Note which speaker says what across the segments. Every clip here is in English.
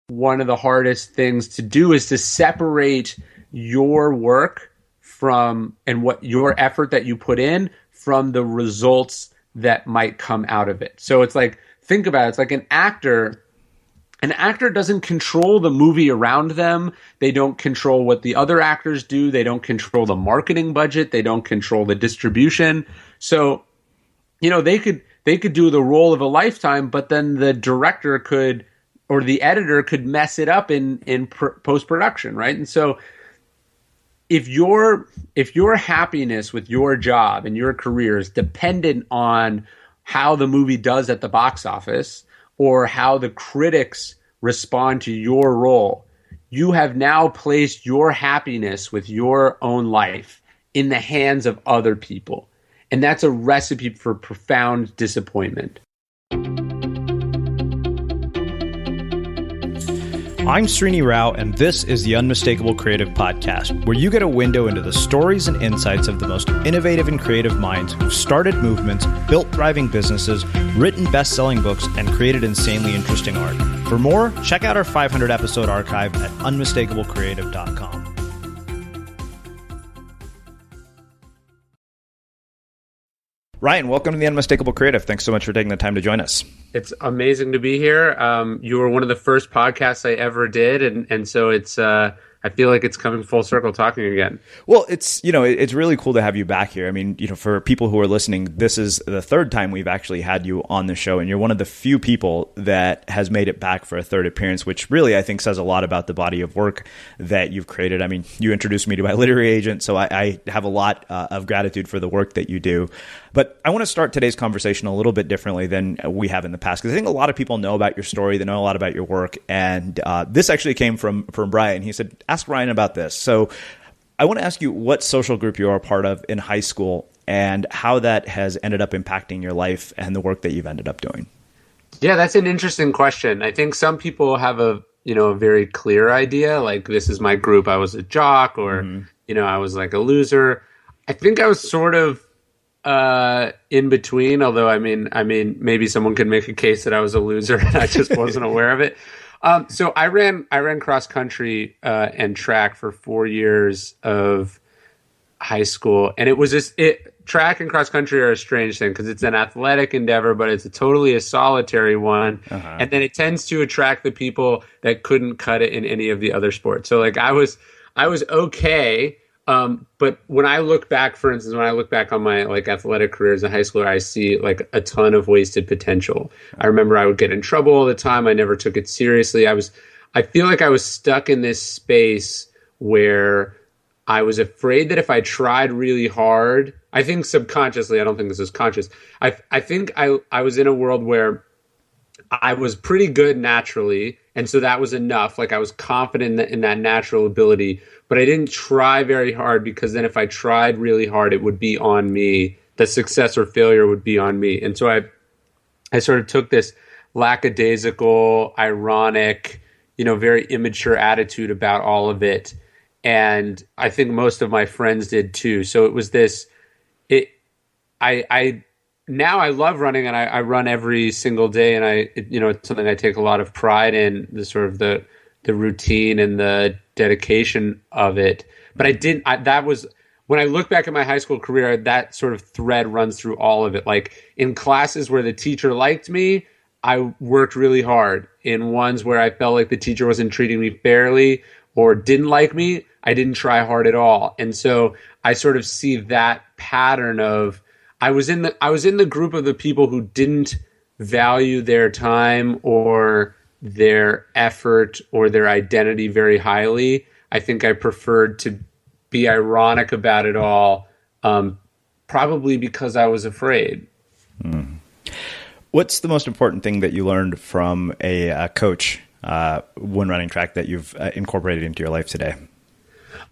Speaker 1: one of the hardest things to do is to separate your work from and what your effort that you put in from the results that might come out of it. So it's like, think about it. It's like an actor. An actor doesn't control the movie around them. They don't control what the other actors do. They don't control the marketing budget. They don't control the distribution. So, they could do the role of a lifetime, but then the director could, or the editor could mess it up in post-production, right? And so if your happiness with your job and your career is dependent on how the movie does at the box office or how the critics respond to your role, you have now placed your happiness with your own life in the hands of other people. And that's a recipe for profound disappointment.
Speaker 2: I'm Srini Rao, and this is the Unmistakable Creative Podcast, where you get a window into the stories and insights of the most innovative and creative minds who've started movements, built thriving businesses, written best-selling books, and created insanely interesting art. For more, check out our 500-episode archive at unmistakablecreative.com. Ryan, welcome to the Unmistakable Creative. Thanks so much for taking the time to join us.
Speaker 1: It's amazing to be here. You were one of the first podcasts I ever did, and so it's I feel like it's coming full circle talking again.
Speaker 2: Well, it's really cool to have you back here. I mean, for people who are listening, this is the third time we've actually had you on the show, and you're one of the few people that has made it back for a third appearance, which really I think says a lot about the body of work that you've created. I mean, you introduced me to my literary agent, so I have a lot of gratitude for the work that you do. But I want to start today's conversation a little bit differently than we have in the past, because I think a lot of people know about your story, they know a lot about your work, and this actually came from Brian. He said, ask Ryan about this. So I want to ask you what social group you are a part of in high school and how that has ended up impacting your life and the work that you've ended up doing.
Speaker 1: Yeah, that's an interesting question. I think some people have a very clear idea, like this is my group, I was a jock, or I was like a loser. I think I was sort of in between, although I mean maybe someone could make a case that I was a loser and I just wasn't aware of it. So I ran cross country and track for 4 years of high school, and it was track and cross country are a strange thing because it's an athletic endeavor, but it's totally a solitary one, and then it tends to attract the people that couldn't cut it in any of the other sports. So like I was okay. But when I look back, for instance, on my like athletic career as a high schooler, I see like a ton of wasted potential. I remember I would get in trouble all the time. I never took it seriously. I feel like I was stuck in this space where I was afraid that if I tried really hard, I think subconsciously, I don't think this is conscious. I think I was in a world where I was pretty good naturally. And so that was enough. Like I was confident in that natural ability, but I didn't try very hard because then if I tried really hard, it would be on me. The success or failure would be on me. And so I sort of took this lackadaisical, ironic, very immature attitude about all of it. And I think most of my friends did too. So it was now I love running and I run every single day, and it's something I take a lot of pride in, the sort of the routine and the dedication of it. But that was when I look back at my high school career, that sort of thread runs through all of it. Like in classes where the teacher liked me, I worked really hard. In ones where I felt like the teacher wasn't treating me fairly or didn't like me, I didn't try hard at all. And so I sort of see that pattern of I was in the group of the people who didn't value their time or their effort or their identity very highly. I think I preferred to be ironic about it all, probably because I was afraid.
Speaker 2: What's the most important thing that you learned from a coach when running track that you've incorporated into your life today?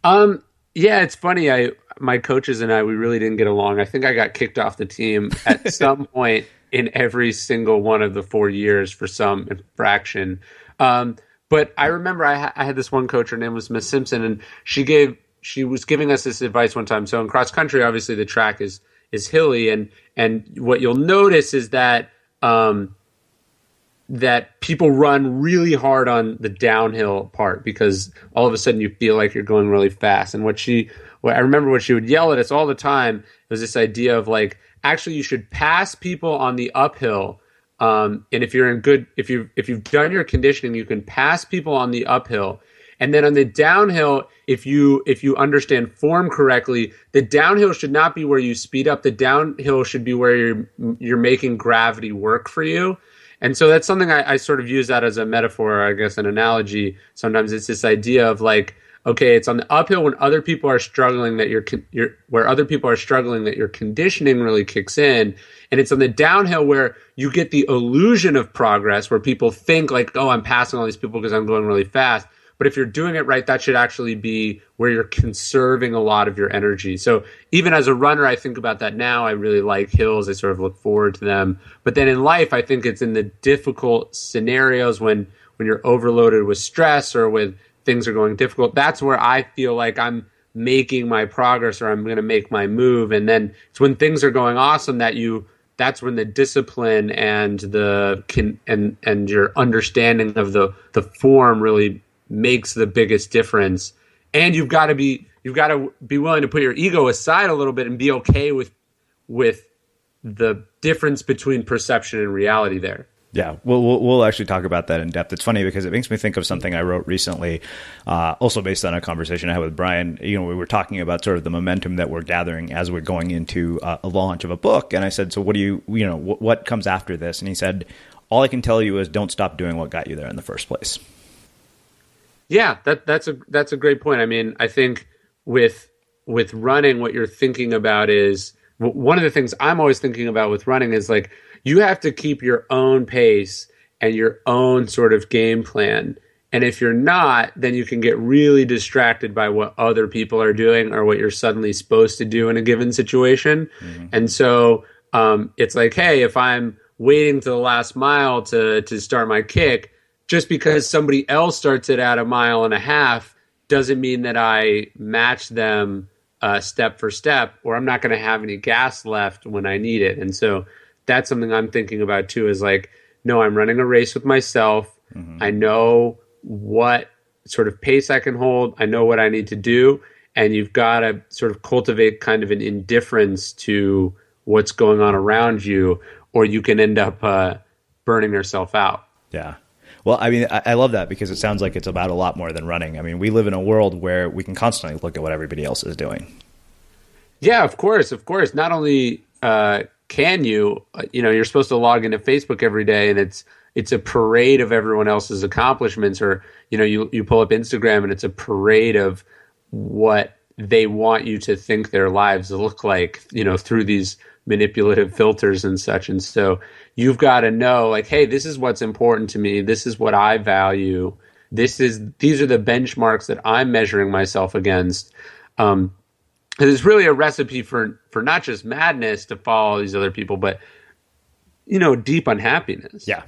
Speaker 1: Yeah, it's funny. My coaches and I, we really didn't get along. I think I got kicked off the team at some point in every single one of the 4 years for some infraction. But I remember I had this one coach, her name was Miss Simpson, and she was giving us this advice one time. So in cross country, obviously the track is hilly, and what you'll notice is that that people run really hard on the downhill part because all of a sudden you feel like you're going really fast. And what I remember what she would yell at us all the time was this idea of like, actually you should pass people on the uphill. And if you're in good, if you've done your conditioning, you can pass people on the uphill. And then on the downhill, if you understand form correctly, the downhill should not be where you speed up. The downhill should be where you're making gravity work for you. And so that's something I sort of use that as a metaphor, I guess, an analogy. Sometimes it's this idea of like, okay, it's on the uphill when other people are struggling that where other people are struggling that your conditioning really kicks in, and it's on the downhill where you get the illusion of progress, where people think like, oh, I'm passing all these people because I'm going really fast. But if you're doing it right, that should actually be where you're conserving a lot of your energy. So even as a runner, I think about that now. I really like hills. I sort of look forward to them. But then in life, I think it's in the difficult scenarios when you're overloaded with stress or with things are going difficult. That's where I feel like I'm making my progress or I'm going to make my move. And then it's when things are going awesome that's when the discipline and and your understanding of the form really makes the biggest difference. And you've got to be willing to put your ego aside a little bit and be okay with the difference between perception and reality there.
Speaker 2: Yeah, we'll actually talk about that in depth. It's funny because it makes me think of something I wrote recently, also based on a conversation I had with Brian. We were talking about sort of the momentum that we're gathering as we're going into a launch of a book. And I said, so what comes after this? And he said, all I can tell you is don't stop doing what got you there in the first place.
Speaker 1: Yeah, that's a great point. I mean, I think with running, what you're thinking about is one of the things I'm always thinking about with running is like, you have to keep your own pace and your own sort of game plan. And if you're not, then you can get really distracted by what other people are doing or what you're suddenly supposed to do in a given situation. Mm-hmm. And so it's like, hey, if I'm waiting to the last mile to start my kick, just because somebody else starts it at a mile and a half doesn't mean that I match them step for step, or I'm not going to have any gas left when I need it. And so that's something I'm thinking about too, is like, no, I'm running a race with myself. Mm-hmm. I know what sort of pace I can hold. I know what I need to do. And you've got to sort of cultivate kind of an indifference to what's going on around you, or you can end up burning yourself out.
Speaker 2: Yeah. Well, I mean, I love that because it sounds like it's about a lot more than running. I mean, we live in a world where we can constantly look at what everybody else is doing.
Speaker 1: Yeah, of course. Not only can you're supposed to log into Facebook every day and it's a parade of everyone else's accomplishments, or, you pull up Instagram and it's a parade of what they want you to think their lives look like, through these manipulative filters and such. And so you've got to know, like, hey, this is what's important to me. This is what I value. These are the benchmarks that I'm measuring myself against. And it's really a recipe for not just madness to follow these other people, but deep unhappiness.
Speaker 2: Yeah,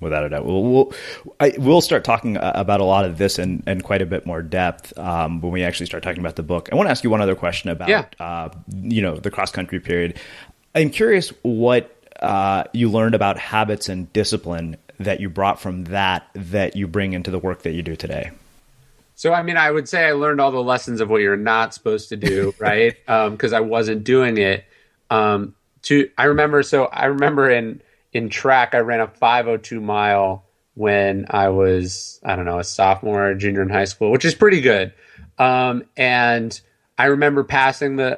Speaker 2: without a doubt. We'll start talking about a lot of this in quite a bit more depth when we actually start talking about the book. I want to ask you one other question about the cross country period. I'm curious what you learned about habits and discipline that you brought from that you bring into the work that you do today.
Speaker 1: So, I mean, I would say I learned all the lessons of what you're not supposed to do, right? Because I wasn't doing it. I remember in track, I ran a 5:02 mile when I was, I don't know, a sophomore or junior in high school, which is pretty good. And I remember I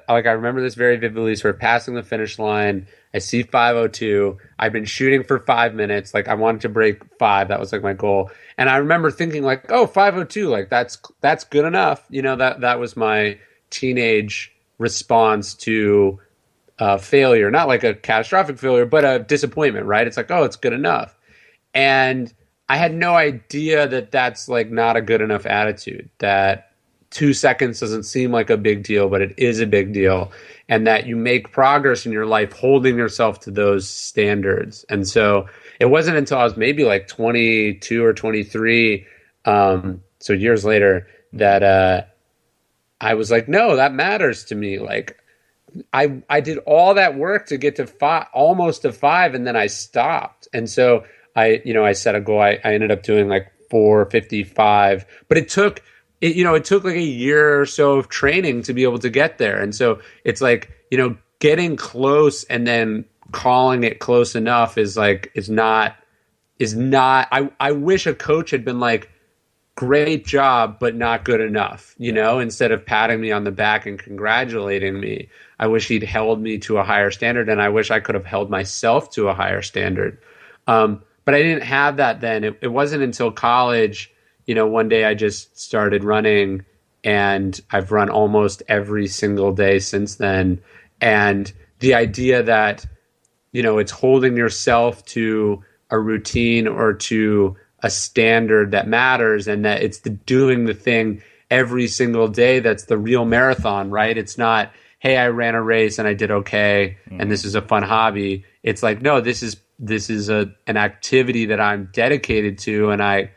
Speaker 1: remember this very vividly, sort of passing the finish line. I see 5:02. I've been shooting for 5 minutes. Like, I wanted to break 5. That was like my goal. And I remember thinking like, oh, 5:02, like that's good enough. That was my teenage response to failure, not like a catastrophic failure, but a disappointment, right? It's like, oh, it's good enough. And I had no idea that that's like not a good enough attitude, that 2 seconds doesn't seem like a big deal, but it is a big deal. And that you make progress in your life holding yourself to those standards. And so it wasn't until I was maybe like 22 or 23, so years later, that I was like, no, that matters to me. Like, I did all that work to get to almost to 5, and then I stopped. And so I set a goal. I ended up doing like 4:55, but it took like a year or so of training to be able to get there. And so it's like, getting close and then calling it close enough I wish a coach had been like, great job, but not good enough, instead of patting me on the back and congratulating me. I wish he'd held me to a higher standard, and I wish I could have held myself to a higher standard. But I didn't have that then. It wasn't until college, one day I just started running, and I've run almost every single day since then. And the idea that, it's holding yourself to a routine or to a standard that matters, and that it's doing the thing every single day that's the real marathon, right? It's not, hey, I ran a race and I did okay, and this is a fun hobby. It's like, no, this is an activity that I'm dedicated to, and I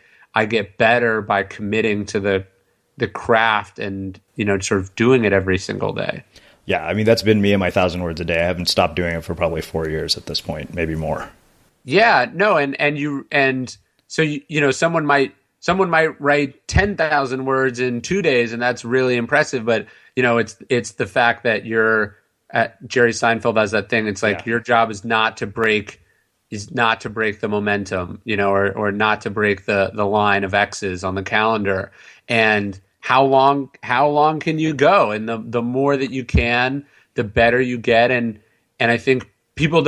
Speaker 1: get better by committing to the craft and, sort of doing it every single day.
Speaker 2: Yeah, I mean, that's been me and my 1,000 words a day. I haven't stopped doing it for probably 4 years at this point, maybe more.
Speaker 1: Yeah, no, so someone might write 10,000 words in 2 days, and that's really impressive. But it's the fact that Jerry Seinfeld has that thing. It's like, your job is not to break the momentum, or not to break the line of X's on the calendar. And how long can you go? And the more that you can, the better you get. And I think people,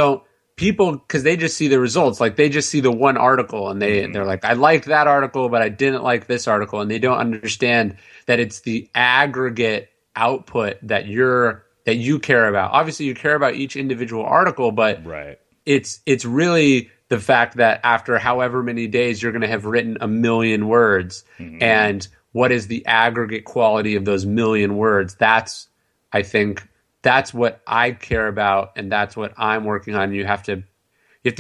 Speaker 1: because they just see the results, like they just see the one article, and they're like, I liked that article, but I didn't like this article. And they don't understand that it's the aggregate output that you care about. Obviously you care about each individual article, but
Speaker 2: right.
Speaker 1: It's really the fact that after however many days you're going to have written 1 million words, and what is the aggregate quality of those 1 million words? I think that's what I care about, and that's what I'm working on. You have to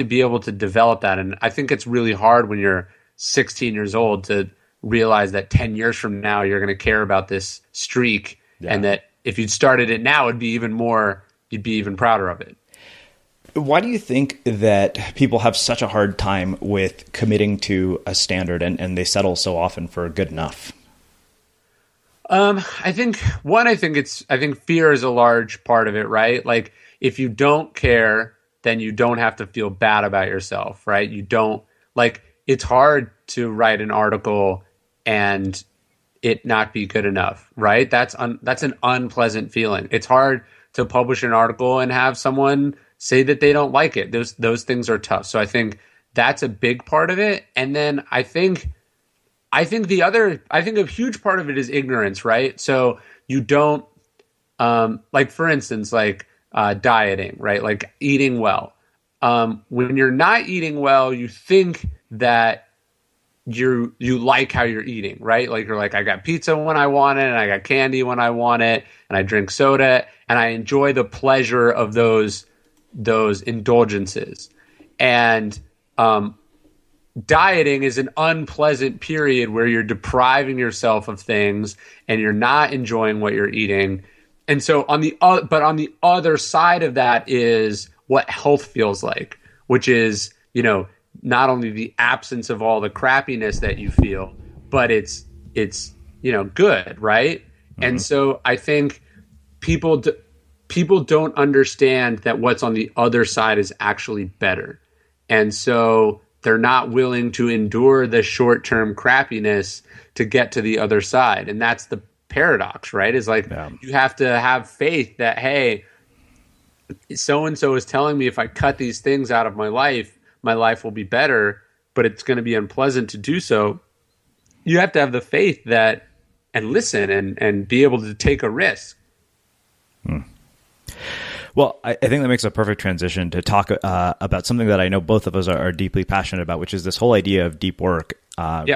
Speaker 1: be able to develop that. And I think it's really hard when you're 16 years old to realize that 10 years from now you're going to care about this streak, and that if you'd started it now, you'd be even prouder of it.
Speaker 2: Why do you think that people have such a hard time with committing to a standard, and they settle so often for good enough?
Speaker 1: I think fear is a large part of it, right? Like, if you don't care, then you don't have to feel bad about yourself, right? It's hard to write an article and it not be good enough, right? That's an unpleasant feeling. It's hard to publish an article and have someone say that they don't like it. Those things are tough. So I think that's a big part of it. And then I think a huge part of it is ignorance, right? So you don't, for instance, dieting, right? Like eating well. When you're not eating well, you think that you like how you're eating, right? Like, you're like, I got pizza when I want it, and I got candy when I want it, and I drink soda, and I enjoy the pleasure of those indulgences. And dieting is an unpleasant period where you're depriving yourself of things and you're not enjoying what you're eating. And so on the other side of that is what health feels like, which is, not only the absence of all the crappiness that you feel, but it's good, right? Mm-hmm. And so I think people don't understand that what's on the other side is actually better. And so they're not willing to endure the short-term crappiness to get to the other side. And that's the paradox, right? Is like, you have to have faith that, hey, so-and-so is telling me if I cut these things out of my life will be better, but it's going to be unpleasant to do so. You have to have the faith that, and listen and be able to take a risk.
Speaker 2: Well, I think that makes a perfect transition to talk about something that I know both of us are deeply passionate about, which is this whole idea of deep work,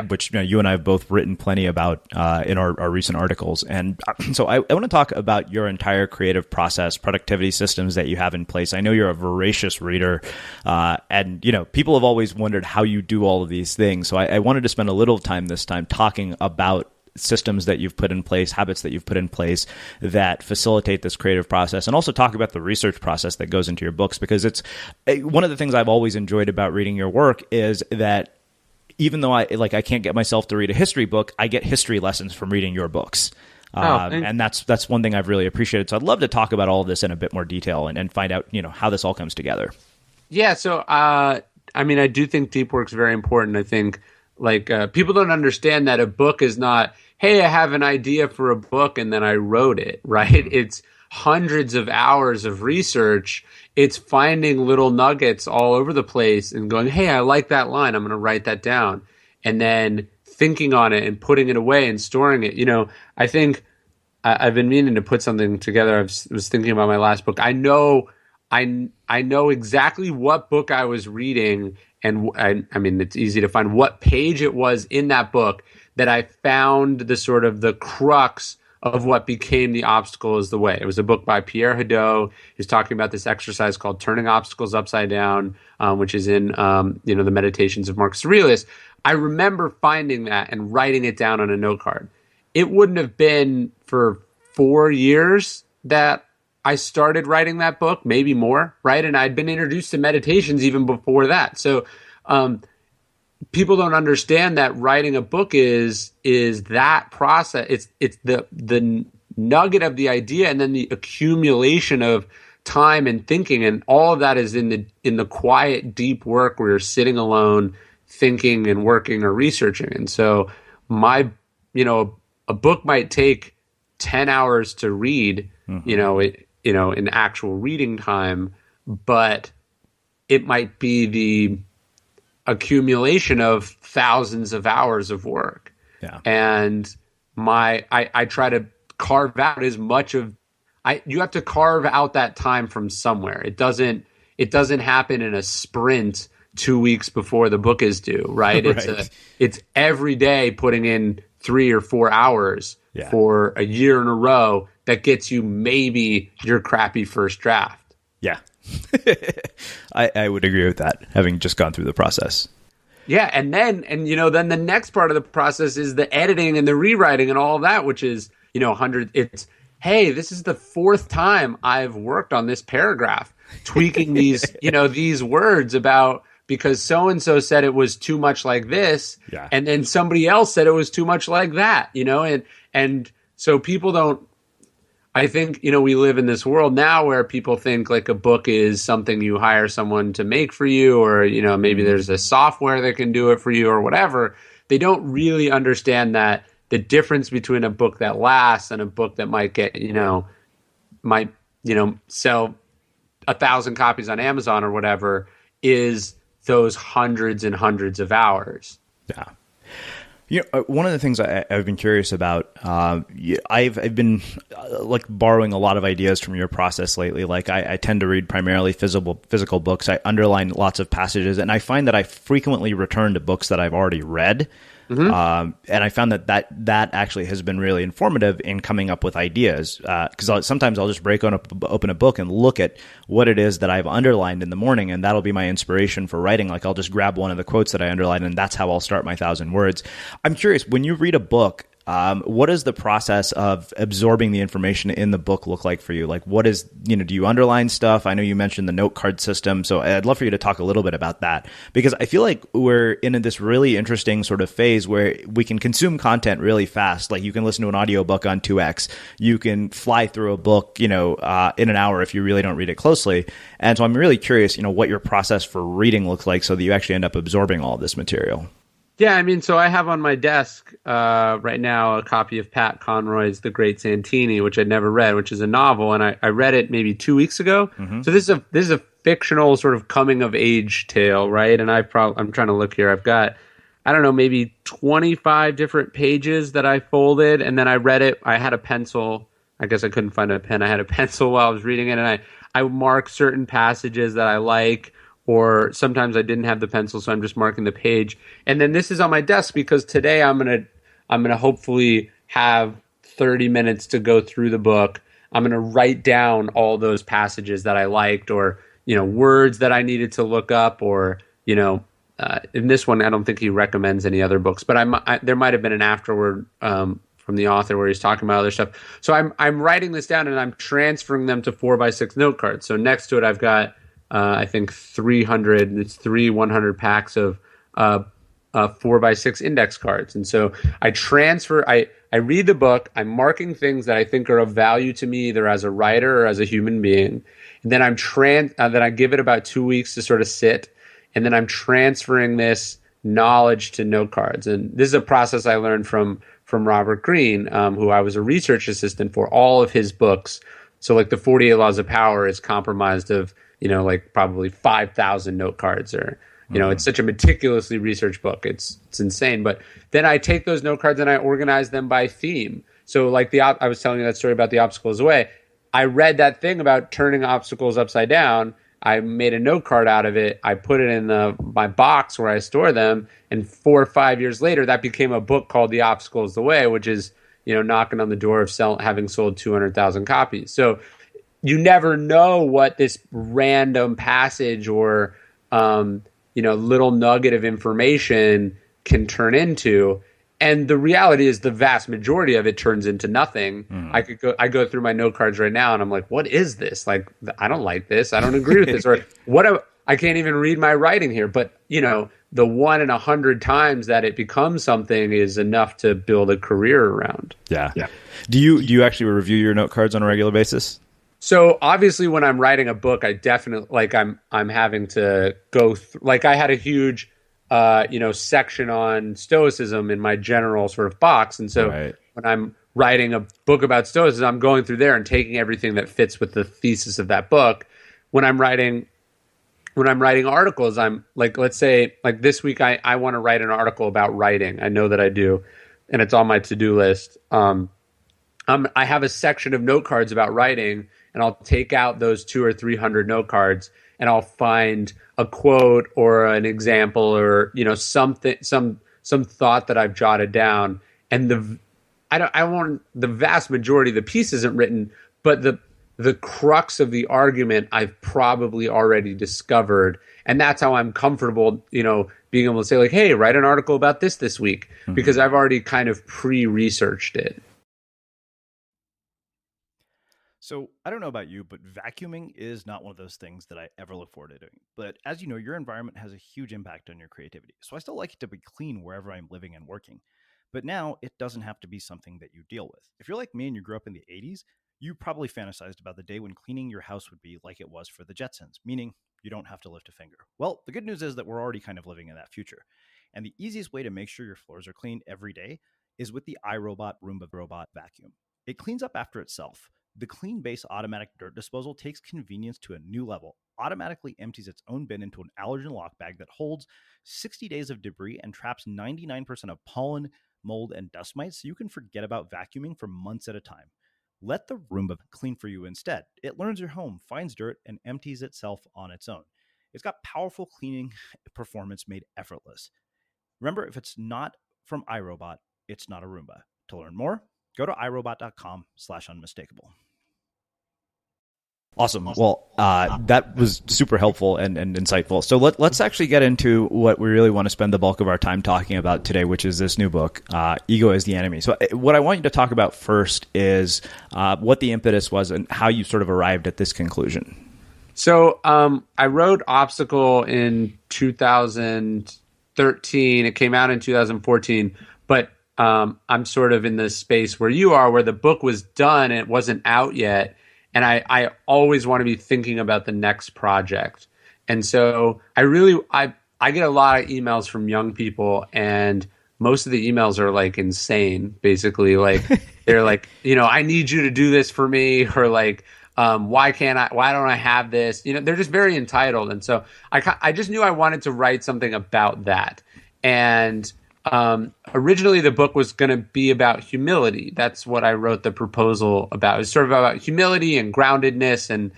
Speaker 2: which you and I have both written plenty about in our recent articles. And so I want to talk about your entire creative process, productivity systems that you have in place. I know you're a voracious reader, and people have always wondered how you do all of these things. So I wanted to spend a little time this time talking about systems that you've put in place, habits that you've put in place that facilitate this creative process, and also talk about the research process that goes into your books, because it's one of the things I've always enjoyed about reading your work is that even though I can't get myself to read a history book, I get history lessons from reading your books. And that's one thing I've really appreciated. So I'd love to talk about all of this in a bit more detail and find out, how this all comes together.
Speaker 1: Yeah. So, I do think deep work's very important. I think people don't understand that a book is not, hey, I have an idea for a book and then I wrote it, right? It's hundreds of hours of research. It's finding little nuggets all over the place and going, hey, I like that line. I'm going to write that down. And then thinking on it and putting it away and storing it. I think I've been meaning to put something together. I was thinking about my last book. I know exactly what book I was reading. And it's easy to find what page it was in that book that I found the sort of the crux of what became The Obstacle is the Way. It was a book by Pierre Hadot. He's talking about this exercise called Turning Obstacles Upside Down, which is in, the Meditations of Marcus Aurelius. I remember finding that and writing it down on a note card. It wouldn't have been for 4 years that I started writing that book, maybe more, right? And I'd been introduced to meditations even before that. So people don't understand that writing a book is that process. It's the nugget of the idea and then the accumulation of time and thinking, and all of that is in the quiet, deep work where you're sitting alone, thinking and working or researching. And so a book might take 10 hours to read, in actual reading time, but it might be the accumulation of thousands of hours of work.
Speaker 2: Yeah.
Speaker 1: And I try to carve out as much of, you have to carve out that time from somewhere. It doesn't happen in a sprint 2 weeks before the book is due, right?
Speaker 2: Right.
Speaker 1: It's every day putting in 3 or 4 hours for a year in a row that gets you maybe your crappy first draft.
Speaker 2: Yeah. I would agree with that, having just gone through the process.
Speaker 1: Yeah, and then the next part of the process is the editing and the rewriting and all of that, which is, it's, hey, this is the 4th time I've worked on this paragraph, tweaking these, these words about, because so-and-so said it was too much like this, and then somebody else said it was too much like that, and so people don't, I think, we live in this world now where people think like a book is something you hire someone to make for you, or, maybe there's a software that can do it for you or whatever. They don't really understand that the difference between a book that lasts and a book that might get, sell 1,000 copies on Amazon or whatever is those hundreds and hundreds of hours.
Speaker 2: Yeah. One of the things I've been curious about, I've been borrowing a lot of ideas from your process lately. Like I tend to read primarily physical books. I underline lots of passages, and I find that I frequently return to books that I've already read. Mm-hmm. And I found that actually has been really informative in coming up with ideas. Because sometimes I'll just open a book and look at what it is that I've underlined in the morning, and that'll be my inspiration for writing. Like I'll just grab one of the quotes that I underlined, and that's how I'll start my 1,000 words. I'm curious, when you read a book, what does the process of absorbing the information in the book look like for you? Like what is, do you underline stuff? I know you mentioned the note card system, so I'd love for you to talk a little bit about that, because I feel like we're in this really interesting sort of phase where we can consume content really fast. Like you can listen to an audiobook on 2x. You can fly through a book, in an hour if you really don't read it closely. And so I'm really curious, what your process for reading looks like so that you actually end up absorbing all of this material.
Speaker 1: Yeah, so I have on my desk right now a copy of Pat Conroy's The Great Santini, which I'd never read, which is a novel, and I read it maybe 2 weeks ago. Mm-hmm. So this is a fictional sort of coming of age tale, right? And I'm trying to look here. I've got, I don't know, maybe 25 different pages that I folded, and then I read it. I had a pencil. I guess I couldn't find a pen. I had a pencil while I was reading it, and I mark certain passages that I like. Or sometimes I didn't have the pencil, so I'm just marking the page. And then this is on my desk because today I'm gonna hopefully have 30 minutes to go through the book. I'm gonna write down all those passages that I liked, or words that I needed to look up, or in this one I don't think he recommends any other books, but there might have been an afterword the author where he's talking about other stuff. So I'm writing this down and I'm transferring them to 4x6 note cards. So next to it, I've got I think 300. It's 100 packs of 4x6 index cards. And so I transfer. I read the book. I'm marking things that I think are of value to me, either as a writer or as a human being. And then then I give it about 2 weeks to sort of sit. And then I'm transferring this knowledge to note cards. And this is a process I learned from Robert Greene, who I was a research assistant for. All of his books, so like the 48 Laws of Power, is comprised of, like probably 5,000 note cards, or it's such a meticulously researched book. It's insane. But then I take those note cards and I organize them by theme. So like I was telling you that story about the obstacles away. I read that thing about turning obstacles upside down. I made a note card out of it. I put it in my box where I store them. And 4 or 5 years later, that became a book called The Obstacle Is the Way, which is, knocking on the door of having sold 200,000 copies. So you never know what this random passage or, little nugget of information can turn into. And the reality is the vast majority of it turns into nothing. I go through my note cards right now and I'm like, what is this? Like, I don't like this. I don't agree with this. Or I can't even read my writing here. But, the 1 in 100 times that it becomes something is enough to build a career around.
Speaker 2: Yeah. Do you actually review your note cards on a regular basis?
Speaker 1: So obviously when I'm writing a book, I definitely I'm having to go through, I had a huge section on Stoicism in my general sort of box. And so when I'm writing a book about Stoicism, I'm going through there and taking everything that fits with the thesis of that book. When I'm writing articles, I'm let's say this week, I want to write an article about writing. I know that I do, and it's on my to-do list. I have a section of note cards about writing, and I'll take out those 200 or 300 note cards, and I'll find a quote or an example or something, some thought that I've jotted down. And I want the vast majority of the piece isn't written, but the crux of the argument I've probably already discovered, and that's how I'm comfortable, being able to say hey, write an article about this week, because I've already kind of pre-researched it.
Speaker 2: So I don't know about you, but vacuuming is not one of those things that I ever look forward to doing. But as you know, your environment has a huge impact on your creativity. So I still like it to be clean wherever I'm living and working. But now it doesn't have to be something that you deal with. If you're like me and you grew up in the 80s, you probably fantasized about the day when cleaning your house would be like it was for the Jetsons, meaning you don't have to lift a finger. Well, the good news is that we're already kind of living in that future. And the easiest way to make sure your floors are clean every day is with the iRobot Roomba Robot Vacuum. It cleans up after itself. The Clean Base automatic dirt disposal takes convenience to a new level, automatically empties its own bin into an allergen lock bag that holds 60 days of debris and traps 99% of pollen, mold, and dust mites, so you can forget about vacuuming for months at a time. Let the Roomba clean for you instead. It learns your home, finds dirt, and empties itself on its own. It's got powerful cleaning performance made effortless. Remember, if it's not from iRobot, it's not a Roomba. To learn more, go to irobot.com/unmistakable. Awesome. Well, that was super helpful and insightful. So let's actually get into what we really want to spend the bulk of our time talking about today, which is this new book, Ego is the Enemy. So what I want you to talk about first is what the impetus was and how you sort of arrived at this conclusion.
Speaker 1: So I wrote Obstacle in 2013. It came out in 2014, but I'm sort of in this space where you are, where the book was done and it wasn't out yet. And I always want to be thinking about the next project. And so I get a lot of emails from young people, and most of the emails are insane, basically. They're I need you to do this for me, or why don't I have this? They're just very entitled. And so I just knew I wanted to write something about that. And originally the book was going to be about humility. That's what I wrote the proposal about. It was sort of about humility and groundedness and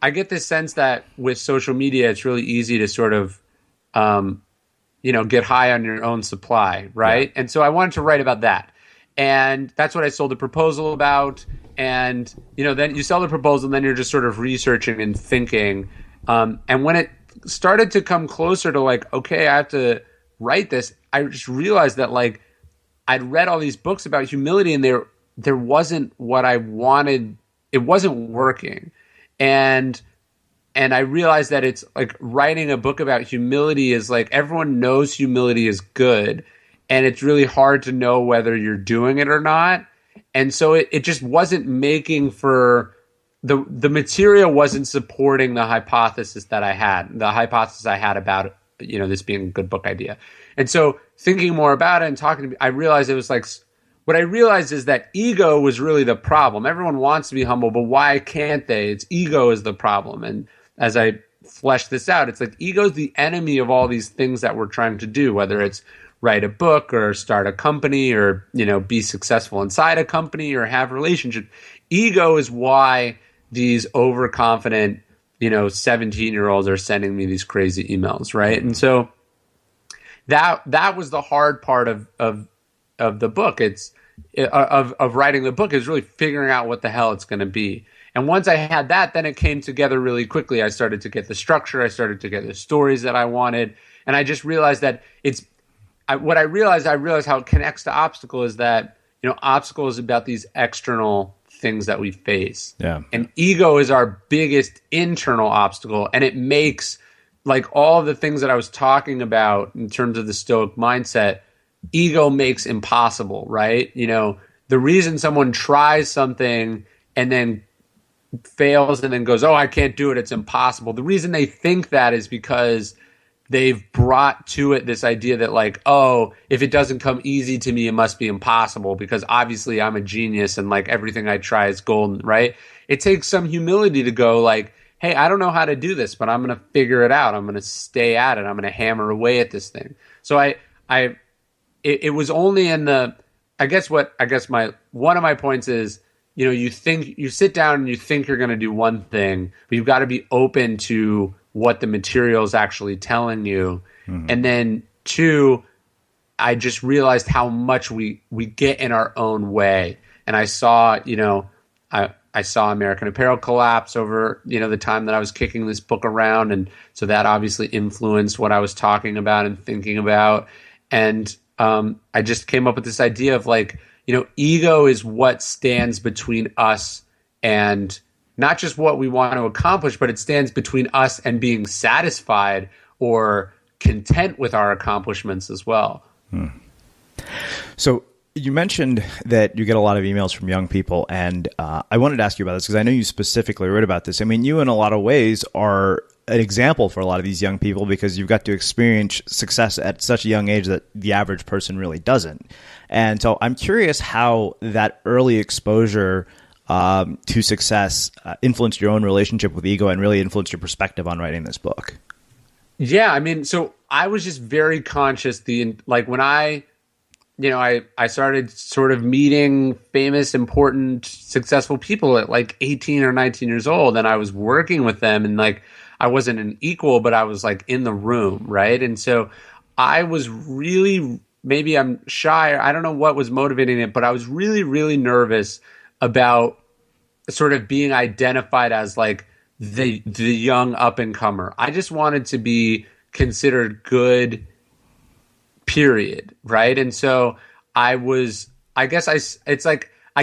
Speaker 1: I get this sense that with social media, it's really easy to sort of, get high on your own supply. Right. Yeah. And so I wanted to write about that. And that's what I sold the proposal about. And, then you sell the proposal and then you're just sort of researching and thinking. And when it started to come closer to okay, I have to write this, I just realized that like I'd read all these books about humility, and there wasn't what I wanted. It wasn't working. And I realized that it's like writing a book about humility is like everyone knows humility is good, and it's really hard to know whether you're doing it or not. And so it just wasn't making for the material wasn't supporting the hypothesis that I had, the hypothesis I had about, you know, this being a good book idea. And so thinking more about it and talking to me, I realized it was like, what I realized is that ego was really the problem. Everyone wants to be humble, but why can't they? It's ego is the problem. And as I flesh this out, it's like ego is the enemy of all these things that we're trying to do, whether it's write a book or start a company or, you know, be successful inside a company or have relationships. Ego is why these overconfident, you know, 17-year-olds are sending me these crazy emails, right? And so that was the hard part of the book. It's of writing the book is really figuring out what the hell it's going to be. And once I had that, then it came together really quickly. I started to get the structure. I started to get the stories that I wanted. And I just realized that I realized how it connects to obstacle is that, you know, obstacle is about these external things that we face.
Speaker 2: Yeah.
Speaker 1: And ego is our biggest internal obstacle. And it makes like all the things that I was talking about in terms of the Stoic mindset, ego makes impossible, right? You know, the reason someone tries something and then fails and then goes, oh, I can't do it, it's impossible. The reason they think that is because they've brought to it this idea that like, oh, if it doesn't come easy to me, it must be impossible because obviously I'm a genius and like everything I try is golden, right? It takes some humility to go like, hey, I don't know how to do this, but I'm going to figure it out. I'm going to stay at it. I'm going to hammer away at this thing. So it was only in the, one of my points is, you know, you sit down and you think you're going to do one thing, but you've got to be open to what the material is actually telling you. Mm-hmm. And then two, I just realized how much we get in our own way. And I saw, you know, I saw American Apparel collapse over, you know, the time that I was kicking this book around. And so that obviously influenced what I was talking about and thinking about. And I just came up with this idea of like, you know, ego is what stands between us and not just what we want to accomplish, but it stands between us and being satisfied or content with our accomplishments as well.
Speaker 2: So you mentioned that you get a lot of emails from young people, and I wanted to ask you about this because I know you specifically wrote about this. I mean, you in a lot of ways are an example for a lot of these young people because you've got to experience success at such a young age that the average person really doesn't. And so I'm curious how that early exposure to success influenced your own relationship with ego and really influenced your perspective on writing this book.
Speaker 1: Yeah, I mean, so I was just very conscious when I started sort of meeting famous, important, successful people at like 18 or 19 years old, and I was working with them, and like I wasn't an equal, but I was like in the room, right? And so I was really, maybe I'm shy, I don't know what was motivating it, but I was really, really nervous about sort of being identified as like the young up and comer. I just wanted to be considered good, period, right? And so I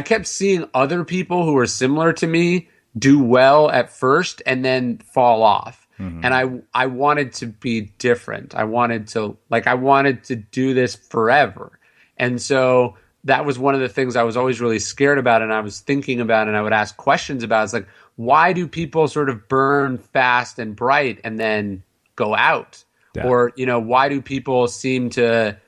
Speaker 1: kept seeing other people who were similar to me do well at first and then fall off. Mm-hmm. And I wanted to be different. I wanted to do this forever. And so that was one of the things I was always really scared about, and I was thinking about, and I would ask questions about. It's like, why do people sort of burn fast and bright and then go out? Yeah. Or, you know, why do people seem to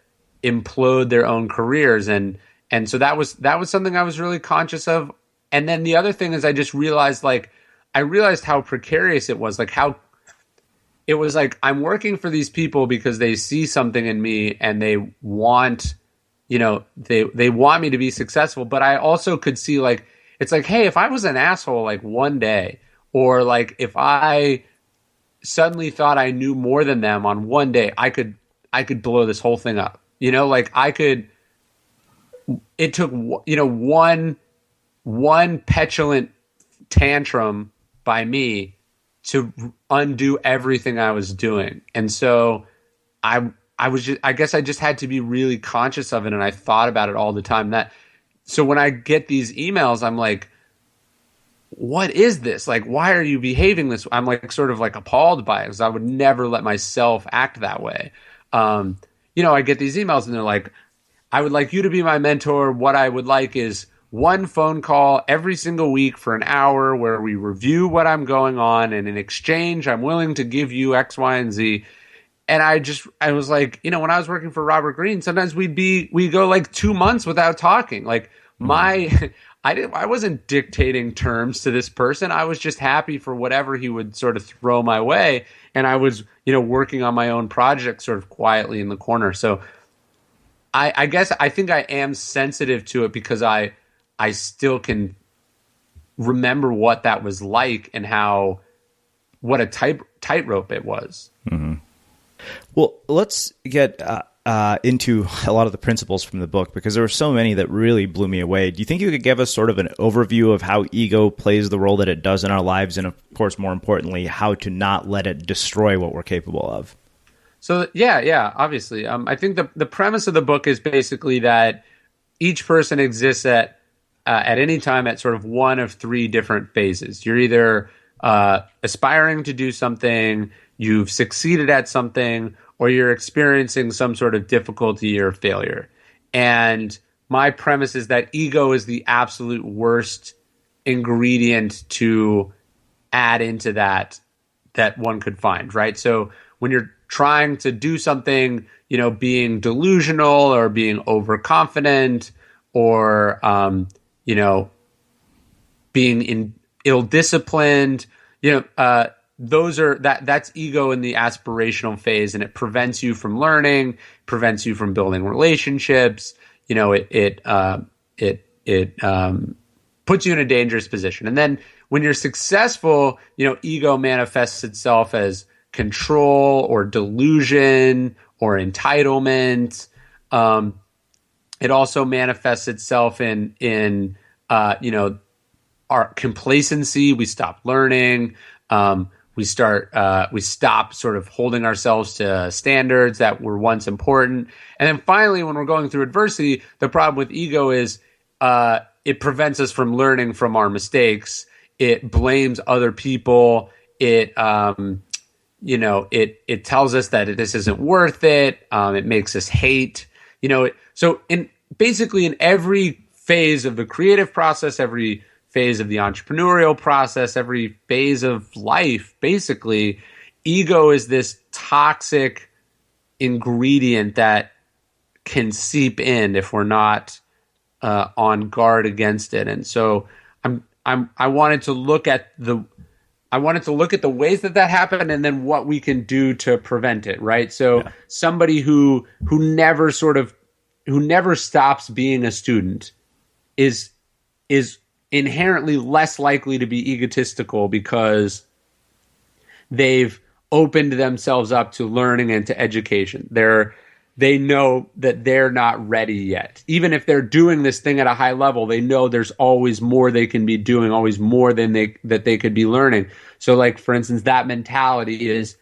Speaker 1: implode their own careers? And so that was something I was really conscious of. And then the other thing is I just realized, how precarious it was, like how it was like I'm working for these people because they see something in me and they want, you know, they want me to be successful. But I also could see like, it's like, hey, if I was an asshole like one day, or like if I suddenly thought I knew more than them on one day, I could blow this whole thing up. You know, like it took, you know, one petulant tantrum by me to undo everything I was doing. And so I I guess I just had to be really conscious of it, and I thought about it all the time. So when I get these emails, I'm like, what is this? Like, why are you behaving this? I'm like sort of like appalled by it, because I would never let myself act that way. I get these emails and they're like, I would like you to be my mentor. What I would like is one phone call every single week for an hour where we review what I'm going on. And in exchange, I'm willing to give you X, Y, and Z. And I was like, when I was working for Robert Greene, sometimes we go like 2 months without talking. Like I wasn't dictating terms to this person. I was just happy for whatever he would sort of throw my way. And I was, working on my own project sort of quietly in the corner. So I guess I think I am sensitive to it because I still can remember what that was like and what a tightrope it was.
Speaker 2: Mm-hmm. Well, let's get into a lot of the principles from the book, because there were so many that really blew me away. Do you think you could give us sort of an overview of how ego plays the role that it does in our lives, and of course, more importantly, how to not let it destroy what we're capable of?
Speaker 1: So yeah, obviously. I think the premise of the book is basically that each person exists at any time at sort of one of three different phases. You're either aspiring to do something, you've succeeded at something, or you're experiencing some sort of difficulty or failure. And my premise is that ego is the absolute worst ingredient to add into that one could find, right? So when you're trying to do something, being delusional or being overconfident or, being ill-disciplined, that's ego in the aspirational phase, and it prevents you from learning, prevents you from building relationships. It puts you in a dangerous position. And then when you're successful, ego manifests itself as control or delusion or entitlement. It also manifests itself in our complacency. We stop learning. We stop sort of holding ourselves to standards that were once important. And then finally, when we're going through adversity, the problem with ego is it prevents us from learning from our mistakes. It blames other people. It tells us that this isn't worth it. It makes us hate, so basically in every phase of the creative process, every phase of the entrepreneurial process, every phase of life, basically, ego is this toxic ingredient that can seep in if we're not on guard against it. And so I wanted to look at the ways that happened, and then what we can do to prevent it, right? So somebody who never stops being a student is inherently less likely to be egotistical because they've opened themselves up to learning and to education. They know that they're not ready yet. Even if they're doing this thing at a high level, they know there's always more they can be doing, always more than they could be learning. So like, for instance, that mentality is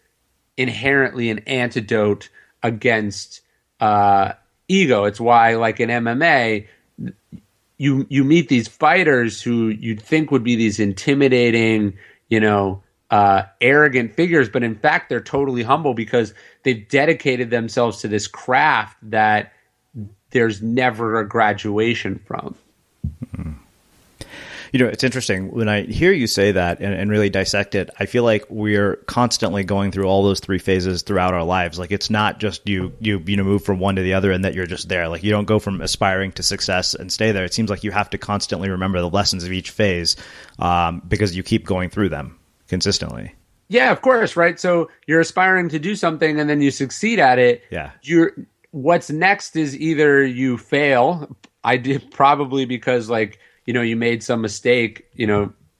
Speaker 1: inherently an antidote against ego. It's why, like in MMA, you meet these fighters who you'd think would be these intimidating, arrogant figures, but in fact, they're totally humble because they've dedicated themselves to this craft that there's never a graduation from.
Speaker 2: Mm-hmm. It's interesting when I hear you say that and really dissect it. I feel like we're constantly going through all those three phases throughout our lives. Like, it's not just you move from one to the other and that you're just there. Like, you don't go from aspiring to success and stay there. It seems like you have to constantly remember the lessons of each phase because you keep going through them consistently.
Speaker 1: Yeah, of course, right? So you're aspiring to do something and then you succeed at it.
Speaker 2: Yeah.
Speaker 1: What's next is either you fail. I did probably because you made some mistake,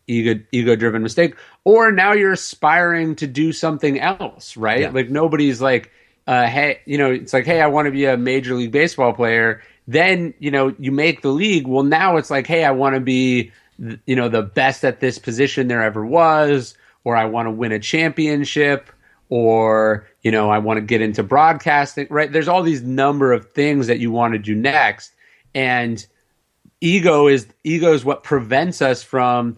Speaker 1: ego-driven mistake, or now you're aspiring to do something else, right? Yeah. Like, nobody's like, hey, it's like, hey, I want to be a Major League Baseball player. Then, you make the league. Well, now it's like, hey, I want to be, the best at this position there ever was, or I want to win a championship, or, I want to get into broadcasting, right? There's all these number of things that you want to do next. And ego is what prevents us from,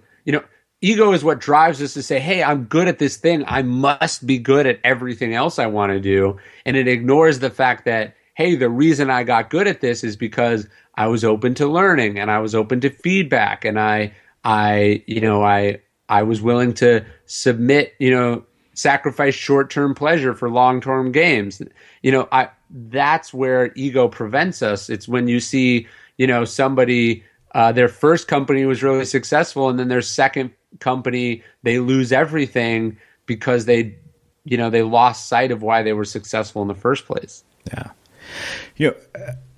Speaker 1: ego is what drives us to say, hey, I'm good at this thing. I must be good at everything else I want to do. And it ignores the fact that, hey, the reason I got good at this is because I was open to learning and I was open to feedback. And I was willing to submit, sacrifice short-term pleasure for long-term gains. That's where ego prevents us. It's when you see, somebody, their first company was really successful, and then their second company, they lose everything because they lost sight of why they were successful in the first place.
Speaker 2: Yeah.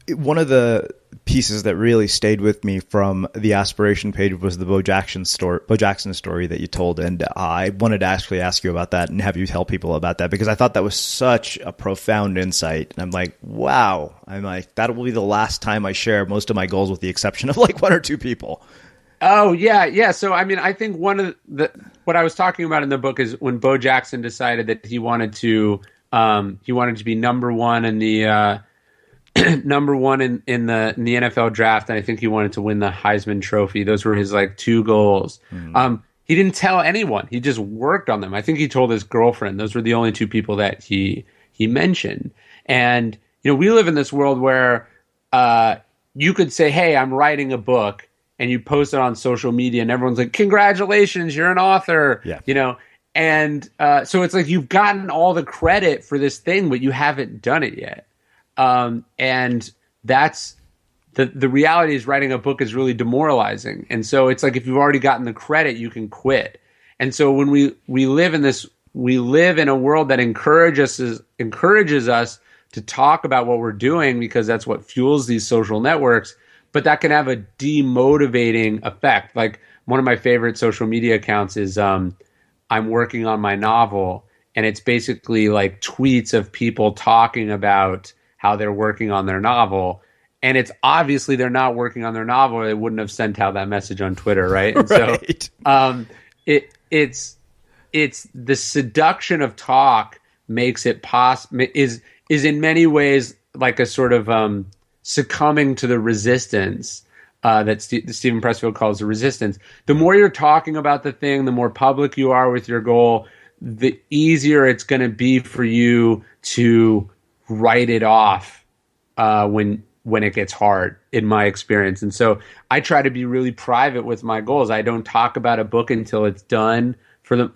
Speaker 2: One of the pieces that really stayed with me from the aspiration page was the Bo Jackson story that you told. And I wanted to actually ask you about that and have you tell people about that, because I thought that was such a profound insight. And I'm like, wow. That will be the last time I share most of my goals, with the exception of like one or two people.
Speaker 1: Oh, yeah. Yeah. So, I think what I was talking about in the book is when Bo Jackson decided that he wanted to be number one in the, number one in the NFL draft, and I think he wanted to win the Heisman Trophy. Those were his like two goals. Mm-hmm. He didn't tell anyone. He just worked on them. I think he told his girlfriend. Those were the only two people that he mentioned. And we live in this world where you could say, "Hey, I'm writing a book," and you post it on social media, and everyone's like, "Congratulations, you're an author."
Speaker 2: Yeah.
Speaker 1: And so it's like you've gotten all the credit for this thing, but you haven't done it yet. And that's the reality is writing a book is really demoralizing. And so it's like, if you've already gotten the credit, you can quit. And so when we live in a world that encourages us to talk about what we're doing, because that's what fuels these social networks, but that can have a demotivating effect. Like one of my favorite social media accounts is, I'm working on my novel, and it's basically like tweets of people talking about how they're working on their novel. And it's obviously they're not working on their novel, or they wouldn't have sent out that message on Twitter, right? And
Speaker 2: right.
Speaker 1: So it's the seduction of talk makes it is in many ways like a sort of succumbing to the resistance that Stephen Pressfield calls the resistance. The more you're talking about the thing, the more public you are with your goal, the easier it's going to be for you to write it off when it gets hard, in my experience. And so I try to be really private with my goals. I don't talk about a book until it's done for the,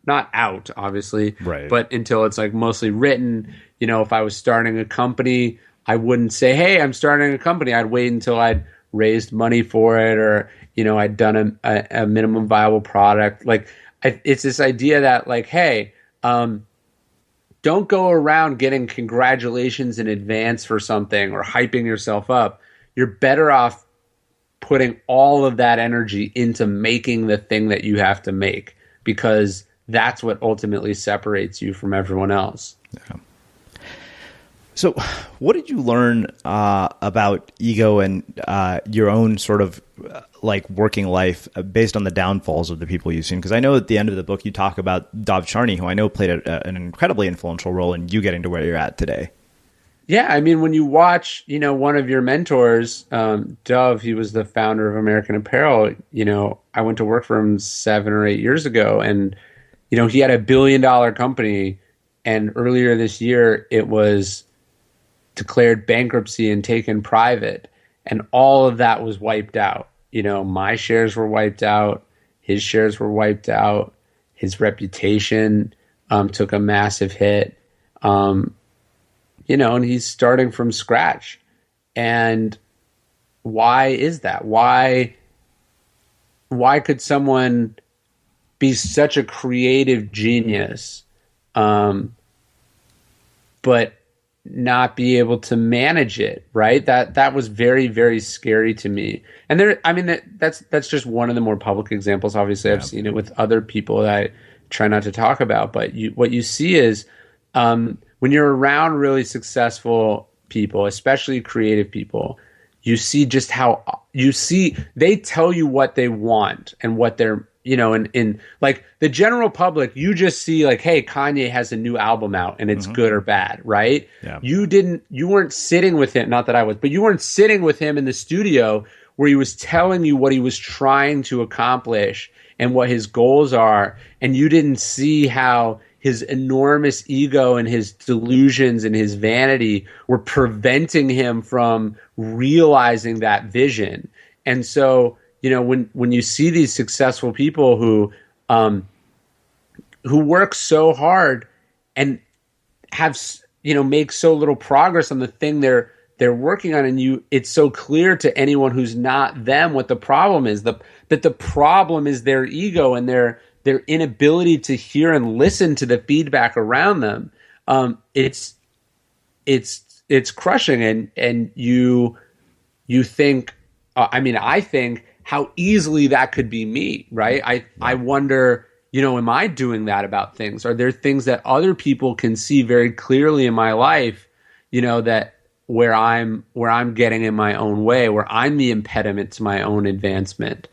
Speaker 1: not out, obviously,
Speaker 2: right,
Speaker 1: but until it's like mostly written. If I was starting a company, I wouldn't say, hey, I'm starting a company. I'd wait until I'd raised money for it, or, I'd done a minimum viable product. Like it's this idea that like, hey, don't go around getting congratulations in advance for something or hyping yourself up. You're better off putting all of that energy into making the thing that you have to make, because that's what ultimately separates you from everyone else.
Speaker 2: Yeah. So what did you learn about ego and your own sort of like working life based on the downfalls of the people you've seen? Because I know at the end of the book you talk about Dov Charney, who I know played an incredibly influential role in you getting to where you're at today.
Speaker 1: Yeah, when you watch, one of your mentors, Dov, he was the founder of American Apparel. I went to work for him 7 or 8 years ago, and he had $1 billion company, and earlier this year it was declared bankruptcy and taken private, and all of that was wiped out. My shares were wiped out, his shares were wiped out, his reputation took a massive hit, and he's starting from scratch. And why is that? Why could someone be such a creative genius, but not be able to manage it, right? That was very, very scary to me. And that's just one of the more public examples. Obviously, yeah. I've seen it with other people that I try not to talk about. But what you see is when you're around really successful people, especially creative people, you see just how they tell you what they want and what their in like the general public, you just see like, hey, Kanye has a new album out and it's good or bad, right?
Speaker 2: Yeah.
Speaker 1: You weren't sitting with him, not that I was, but you weren't sitting with him in the studio where he was telling you what he was trying to accomplish and what his goals are. And you didn't see how his enormous ego and his delusions and his vanity were preventing him from realizing that vision. And so, when you see these successful people who work so hard and have, make so little progress on the thing they're working on, and it's so clear to anyone who's not them what the problem is, that the problem is their ego and their inability to hear and listen to the feedback around them. It's crushing, and you think, I think how easily that could be me, right? I wonder, am I doing that about things? Are there things that other people can see very clearly in my life, that where I'm getting in my own way, where I'm the impediment to my own advancement?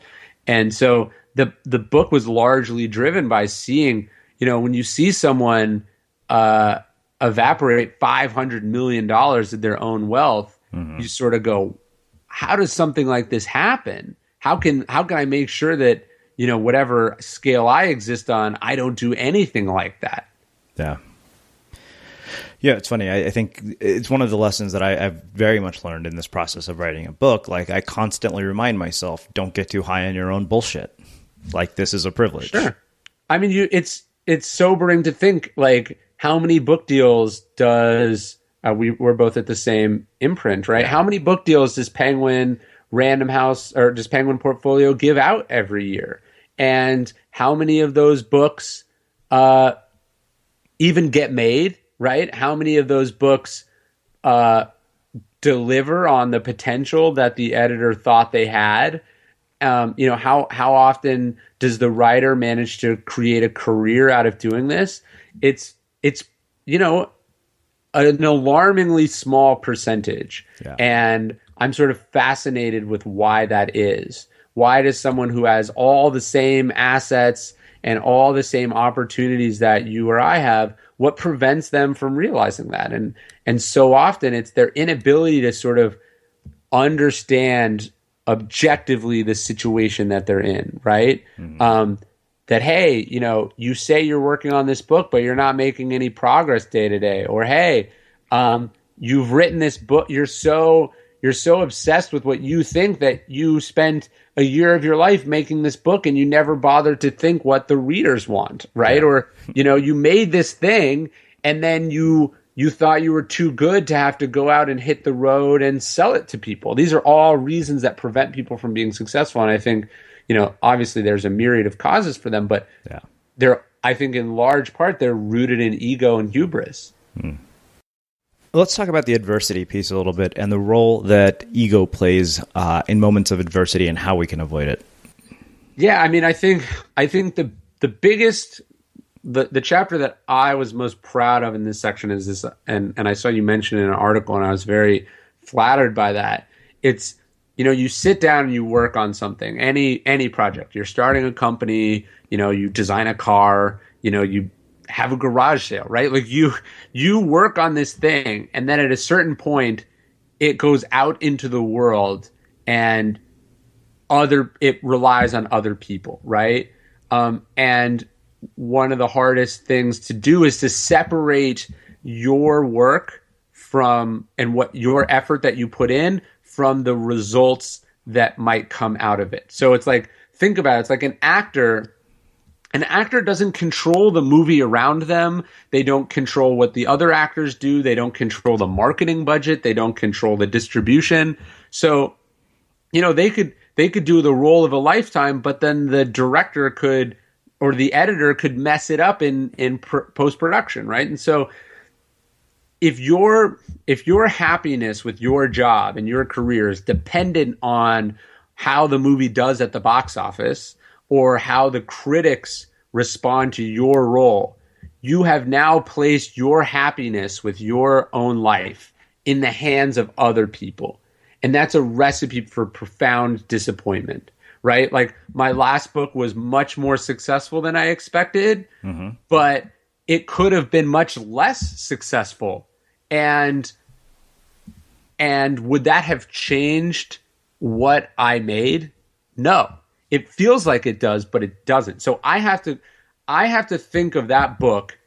Speaker 1: And so the book was largely driven by seeing, when you see someone evaporate $500 million of their own wealth, you sort of go, how does something like this happen? How can I make sure that, whatever scale I exist on, I don't do anything like that?
Speaker 2: Yeah. Yeah, it's funny. I think it's one of the lessons that I've very much learned in this process of writing a book. Like, I constantly remind myself, don't get too high on your own bullshit. Like, this is a privilege.
Speaker 1: Sure. It's sobering to think, like, how many book deals does we're both at the same imprint, right? How many book deals does Penguin Random House or does Penguin Portfolio give out every year? And how many of those books even get made, right? How many of those books deliver on the potential that the editor thought they had? How often does the writer manage to create a career out of doing this? It's an alarmingly small percentage. Yeah. And I'm sort of fascinated with why that is. Why does someone who has all the same assets and all the same opportunities that you or I have, what prevents them from realizing that? And so often it's their inability to sort of understand objectively the situation that they're in, right? That, hey, you say you're working on this book, but you're not making any progress day to day. Or, hey, you've written this book. You're so obsessed with what you think that you spent a year of your life making this book and you never bothered to think what the readers want, right? Yeah. Or, you made this thing and then you thought you were too good to have to go out and hit the road and sell it to people. These are all reasons that prevent people from being successful. And I think, obviously there's a myriad of causes for them, but I think in large part, they're rooted in ego and hubris.
Speaker 2: Let's talk about the adversity piece a little bit and the role that ego plays in moments of adversity and how we can avoid it.
Speaker 1: Yeah, I think the biggest, the chapter that I was most proud of in this section is this, and I saw you mention it in an article, and I was very flattered by that. It's, you sit down and you work on something, any project. You're starting a company, you design a car, you have a garage sale, right? Like you work on this thing, and then at a certain point, it goes out into the world, and it relies on other people, right? And one of the hardest things to do is to separate your work and what your effort that you put in from the results that might come out of it. So it's like, think about it. It's like an actor doesn't control the movie around them. They don't control what the other actors do. They don't control the marketing budget. They don't control the distribution. So, they could do the role of a lifetime, but then the director could, or the editor could mess it up in post-production, right? And so if your happiness with your job and your career is dependent on how the movie does at the box office or how the critics respond to your role, you have now placed your happiness with your own life in the hands of other people. And that's a recipe for profound disappointment, right? Like my last book was much more successful than I expected, but it could have been much less successful. And would that have changed what I made? No. It feels like it does, but it doesn't. So I have to think of that book.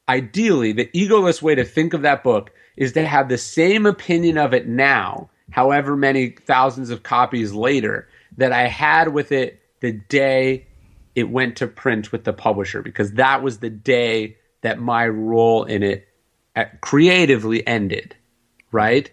Speaker 1: Ideally, the egoless way to think of that book is to have the same opinion of it now, however many thousands of copies later, that I had with it the day it went to print with the publisher, because that was the day that my role in it creatively ended, right?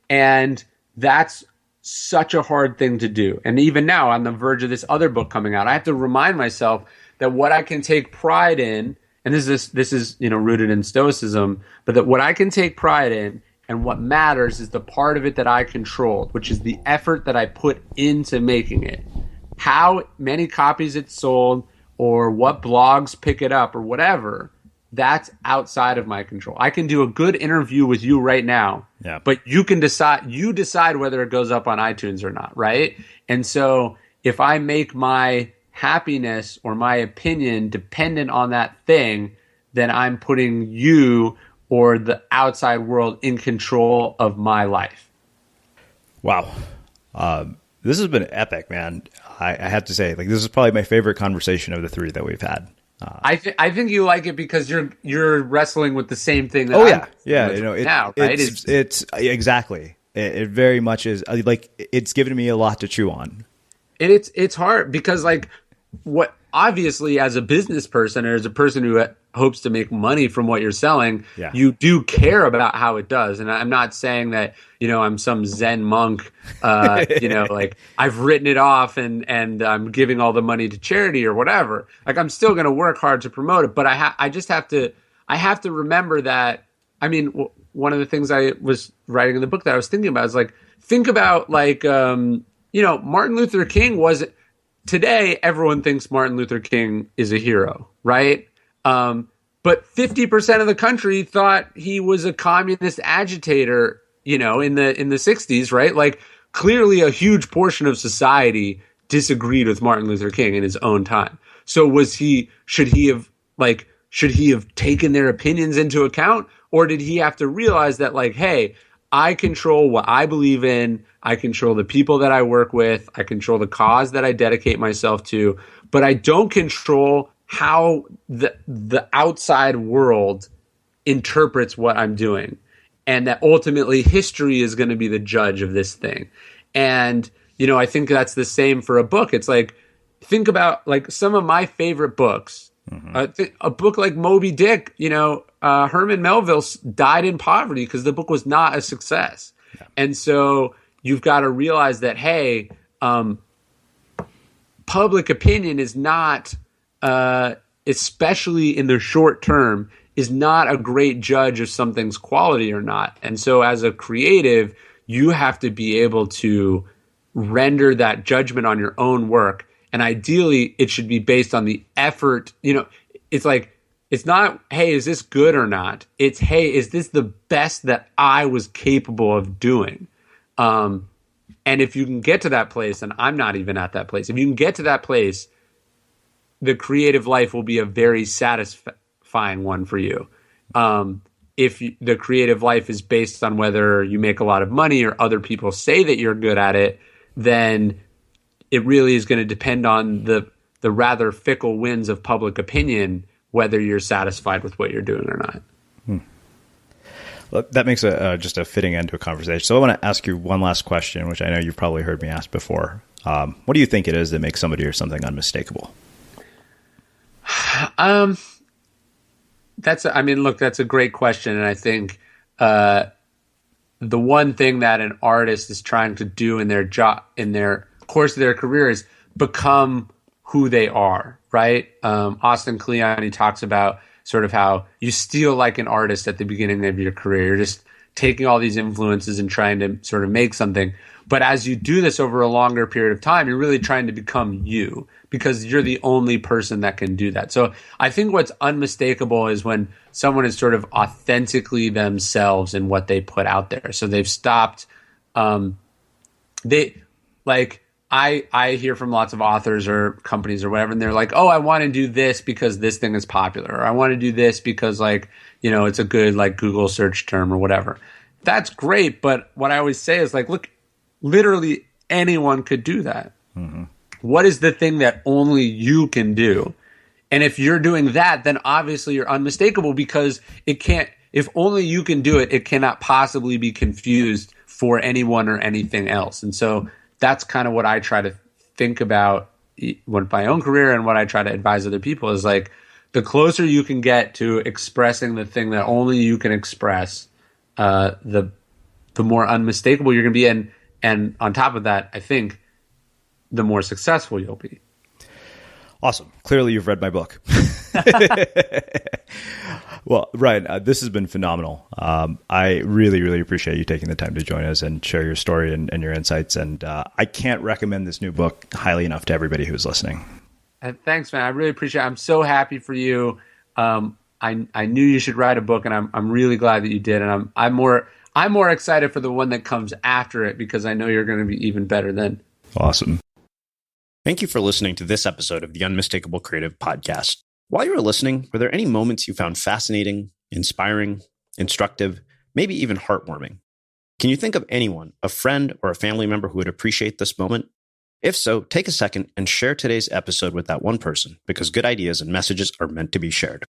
Speaker 1: And that's such a hard thing to do. And even now, on the verge of this other book coming out, I have to remind myself that what I can take pride in, and this is rooted in Stoicism, but that what I can take pride in and what matters is the part of it that I controlled, which is the effort that I put into making it. How many copies it sold, or what blogs pick it up, or whatever, that's outside of my control. I can do a good interview with you right now, but you decide whether it goes up on iTunes or not, right? And so if I make my happiness or my opinion dependent on that thing, then I'm putting you or the outside world in control of my life.
Speaker 2: Wow. This has been epic, man. I have to say, like, this is probably my favorite conversation of the three that we've had.
Speaker 1: I think you like it because you're wrestling with the same thing. That
Speaker 2: now, right? It's exactly. It very much is like it's given me a lot to chew on.
Speaker 1: And it's hard because, like, what obviously as a business person or as a person who hopes to make money from what you're selling, you do care about how it does. And I'm not saying that, I'm some Zen monk, like I've written it off and I'm giving all the money to charity or whatever. Like, I'm still going to work hard to promote it, but I have to remember that. I mean, one of the things I was writing in the book that I was thinking about is, like, think about, like, Martin Luther King was. Today, everyone thinks Martin Luther King is a hero, right? But 50% of the country thought he was a communist agitator, in the 60s, right? Like, clearly a huge portion of society disagreed with Martin Luther King in his own time. So should he have taken their opinions into account? Or did he have to realize that, like, hey, I control what I believe in. I control the people that I work with. I control the cause that I dedicate myself to. But I don't control how the outside world interprets what I'm doing. And that ultimately history is going to be the judge of this thing. And, I think that's the same for a book. It's like, think about, like, some of my favorite books. A book like Moby Dick, Herman Melville died in poverty because the book was not a success. Yeah. And so you've got to realize that, hey, public opinion is not, especially in the short term, is not a great judge of something's quality or not. And so as a creative, you have to be able to render that judgment on your own work. And ideally, it should be based on the effort. It's like, it's not, hey, is this good or not? It's, hey, is this the best that I was capable of doing? And if you can get to that place, and I'm not even at that place, if you can get to that place, the creative life will be a very satisfying one for you. The creative life is based on whether you make a lot of money or other people say that you're good at it, then it really is going to depend on the rather fickle winds of public opinion, whether you're satisfied with what you're doing or not.
Speaker 2: Well, that makes just a fitting end to a conversation. So I want to ask you one last question, which I know you've probably heard me ask before. What do you think it is that makes somebody or something unmistakable?
Speaker 1: That's a great question. And I think the one thing that an artist is trying to do in their job, in their course of their career, is become who they are, right? Austin Kleon, he talks about sort of how you steal like an artist at the beginning of your career. You're just taking all these influences and trying to sort of make something. But as you do this over a longer period of time, you're really trying to become you, because you're the only person that can do that. So I think what's unmistakable is when someone is sort of authentically themselves in what they put out there. So they've stopped, I hear from lots of authors or companies or whatever, and they're like, oh, I want to do this because this thing is popular, or I want to do this because like, it's a good like Google search term or whatever. That's great. But what I always say is like, look, literally anyone could do that. Mm-hmm. What is the thing that only you can do? And if you're doing that, then obviously you're unmistakable, because if only you can do it, it cannot possibly be confused for anyone or anything else. And so that's kind of what I try to think about with my own career, and what I try to advise other people is like, the closer you can get to expressing the thing that only you can express, the more unmistakable you're going to be. And on top of that, I think the more successful you'll be.
Speaker 2: Awesome. Clearly you've read my book. Well, Ryan, this has been phenomenal. I really, really appreciate you taking the time to join us and share your story and your insights. And I can't recommend this new book highly enough to everybody who's listening.
Speaker 1: Thanks, man. I really appreciate it. I'm so happy for you. I knew you should write a book, and I'm really glad that you did. And I'm more excited for the one that comes after it, because I know you're going to be even better then.
Speaker 2: Awesome.
Speaker 3: Thank you for listening to this episode of the Unmistakable Creative Podcast. While you were listening, were there any moments you found fascinating, inspiring, instructive, maybe even heartwarming? Can you think of anyone, a friend or a family member who would appreciate this moment? If so, take a second and share today's episode with that one person, because good ideas and messages are meant to be shared.